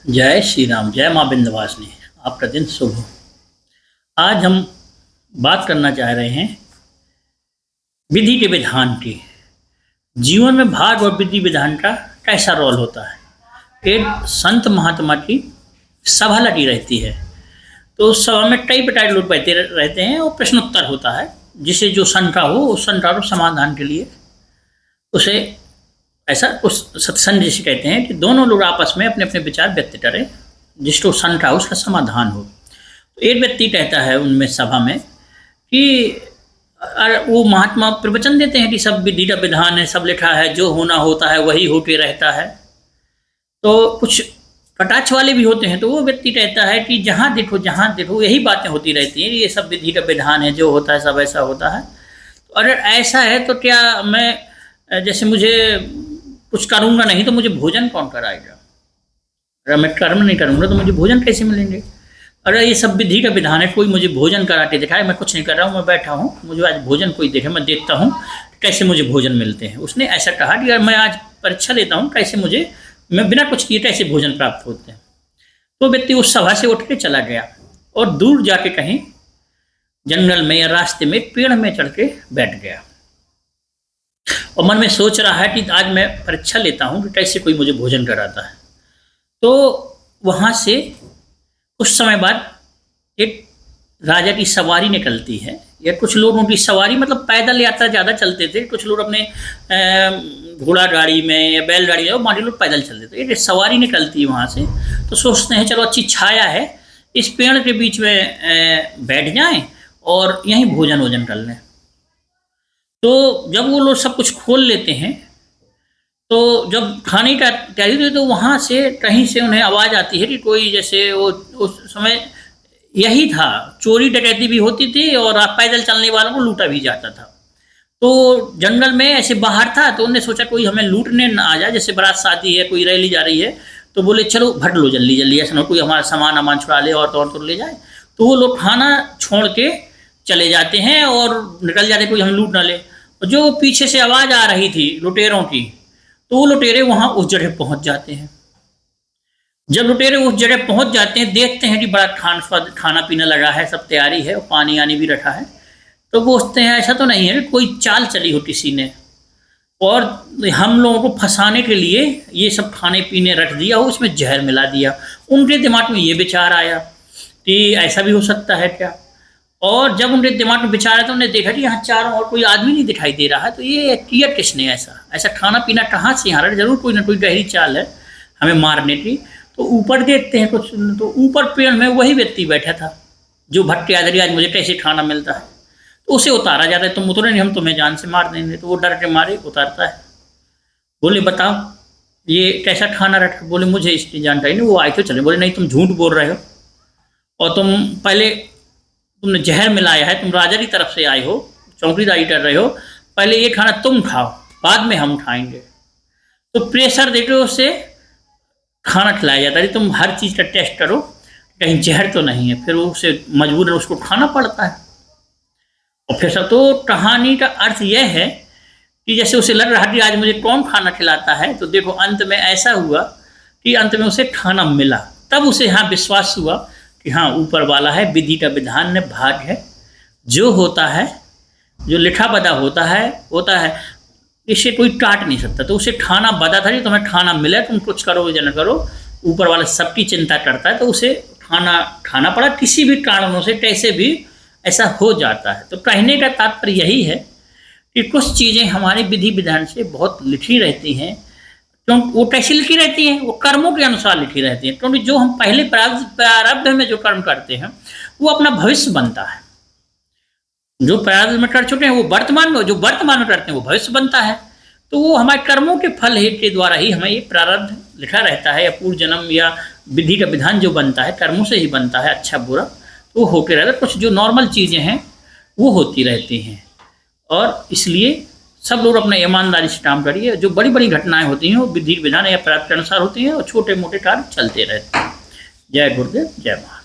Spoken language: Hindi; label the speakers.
Speaker 1: जय श्री राम, जय माँ विंध्यवासिनी। आपका दिन शुभ हो। आज हम बात करना चाह रहे हैं विधि के विधान की। जीवन में भाग और विधि विधान का कैसा रोल होता है। एक संत महात्मा की सभा लगी रहती है, तो उस सभा में कई प्रकार के लोग बैठे रहते हैं और प्रश्नोत्तर होता है, जिसे जो शंका हो उस शंका को समाधान के लिए उसे ऐसा उस सत्संग जिसे कहते हैं कि दोनों लोग आपस में अपने अपने विचार व्यक्त करें, जिसको शंका हो उसका समाधान हो। तो एक व्यक्ति कहता है उनमें सभा में कि वो महात्मा प्रवचन देते हैं कि सब विधि का विधान है, सब लिखा है, जो होना होता है वही होते रहता है। तो कुछ कटाक्ष वाले भी होते हैं, तो वो व्यक्ति कहता है कि जहाँ देखो यही बातें होती रहती हैं, ये सब विधि का विधान है, जो होता है सब ऐसा होता है। तो अगर ऐसा है तो क्या मैं जैसे मुझे कुछ करूँगा नहीं तो मुझे भोजन कौन कराएगा। अगर मैं कर्म नहीं करूँगा तो मुझे भोजन कैसे मिलेंगे। अगर ये सब विधि का विधान है, कोई मुझे भोजन करा के दिखाए, मैं कुछ नहीं कर रहा हूँ, मैं बैठा हूँ, मुझे आज भोजन कोई देखे, मैं देखता हूँ कैसे मुझे भोजन मिलते हैं। उसने ऐसा कहा कि अगर मैं आज परीक्षा देता हूँ, कैसे मैं बिना कुछ किए कैसे भोजन प्राप्त होते हैं। तो व्यक्ति उस सभा से उठ के चला गया और दूर जाके कहीं जंगल में या रास्ते में पेड़ में चढ़ के बैठ गया और मन में सोच रहा है कि आज मैं परीक्षा लेता हूँ कि कैसे कोई मुझे भोजन कराता है। तो वहाँ से कुछ समय बाद एक राजा की सवारी निकलती है, या कुछ लोगों की सवारी, मतलब पैदल यात्रा ज़्यादा चलते थे, कुछ लोग अपने घोड़ा गाड़ी में या बैलगाड़ी में, और बाकी लोग पैदल चलते थे। एक सवारी निकलती है वहाँ से, तो सोचते हैं चलो अच्छी छाया है, इस पेड़ के बीच में बैठ जाएं और यहीं भोजन कर लें। तो जब वो लोग सब कुछ खोल लेते हैं, तो जब खाने का तैयारी होती है, तो वहाँ से कहीं से उन्हें आवाज़ आती है कि कोई, जैसे वो उस समय यही था, चोरी डकैती भी होती थी और पैदल चलने वालों को लूटा भी जाता था। तो जंगल में ऐसे बाहर था, तो उन्होंने सोचा कोई हमें लूटने ना आ जाए, जैसे बारात शादी है, कोई रैली जा रही है, तो बोले चलो भट लो जल्दी जल्दी, ऐसा ना कोई हमारा सामान छुड़ा ले और तो ले जाए। तो वो लोग खाना छोड़ के चले जाते हैं और निकल जाते, कोई हमें लूट ना ले। जो पीछे से आवाज़ आ रही थी लुटेरों की, तो वो लुटेरे वहाँ उस जगह पहुँच जाते हैं। जब लुटेरे उस जगह पहुँच जाते हैं, देखते हैं कि बड़ा खाना पीना लगा है, सब तैयारी है और पानी आनी भी रखा है, तो पूछते हैं ऐसा तो नहीं है कोई चाल चली हो किसी ने और हम लोगों को फंसाने के लिए ये सब खाने पीने रख दिया हो, उसमें जहर मिला दिया। उनके दिमाग में ये विचार आया कि ऐसा भी हो सकता है क्या। और जब उनके दिमाग में विचार आया तो उन्होंने देखा कि यहाँ चारों और कोई आदमी नहीं दिखाई दे रहा है, तो ये किया किसने ऐसा खाना पीना कहाँ से यहाँ रहा, जरूर कोई ना कोई गहरी चाल है हमें मारने की। तो ऊपर देखते हैं कुछ, तो ऊपर पेड़ में वही व्यक्ति बैठा था जो भट्टे आदरी आज मुझे कैसे खाना मिलता है। तो उसे उतारा जाता है, तुम उतरे नहीं, हम तुम्हें जान से मार देंगे। तो वो डर के मारे उतारता है। बोले बताओ ये कैसा खाना रखा। बोले मुझे इसकी जानकारी नहीं, वो आए तो चले। बोले नहीं, तुम झूठ बोल रहे हो और तुमने जहर मिलाया है, तुम राजा की तरफ से आए हो, चौकीदारी कर रहे हो, पहले ये खाना तुम खाओ, बाद में हम खाएंगे। तो प्रेशर देके उसे खाना खिलाया जाता है, तुम हर चीज़ का टेस्ट करो कहीं जहर तो नहीं है। फिर उसे मजबूर उसको खाना पड़ता है। और फिर सब, तो कहानी का अर्थ यह है कि जैसे उसे लग रहा कि आज मुझे कौन खाना खिलाता है, तो देखो अंत में ऐसा हुआ कि अंत में उसे खाना मिला। तब उसे यहाँ विश्वास हुआ कि हाँ ऊपर वाला है, विधि का विधान है, भाग है, जो होता है, जो लिखा पढ़ा होता है, इसे कोई काट नहीं सकता। तो उसे खाना बता था कि तुम्हें खाना मिले, तुम कुछ करो या न करो, ऊपर वाला सबकी चिंता करता है। तो उसे खाना पड़ा, किसी भी कारणों से कैसे भी ऐसा हो जाता है। तो कहने का तात्पर्य यही है कि कुछ चीज़ें हमारे विधि विधान से बहुत लिखी रहती हैं। क्योंकि वो कैसे लिखी रहती हैं, वो कर्मों के अनुसार लिखी रहती हैं। क्योंकि जो हम पहले प्रारब्ध में जो कर्म करते हैं वो अपना भविष्य बनता है। जो प्रारब्ध में कर चुके हैं वो वर्तमान में, जो वर्तमान में करते हैं वो भविष्य बनता है। तो वो हमारे कर्मों के फल के द्वारा ही हमें ये प्रारब्ध लिखा रहता है, या पूर्व जन्म या विधि का विधान जो बनता है कर्मों से ही बनता है, अच्छा बुरा तो वो होते रहता है। कुछ जो नॉर्मल चीज़ें हैं वो होती रहती हैं, और इसलिए सब लोग अपना ईमानदारी से काम करिए। जो बड़ी बड़ी घटनाएं होती हैं वो विधि विधान या प्रारब्ध के अनुसार होती हैं, और छोटे मोटे कार्य चलते रहते हैं। जय गुरुदेव, जय महाराज।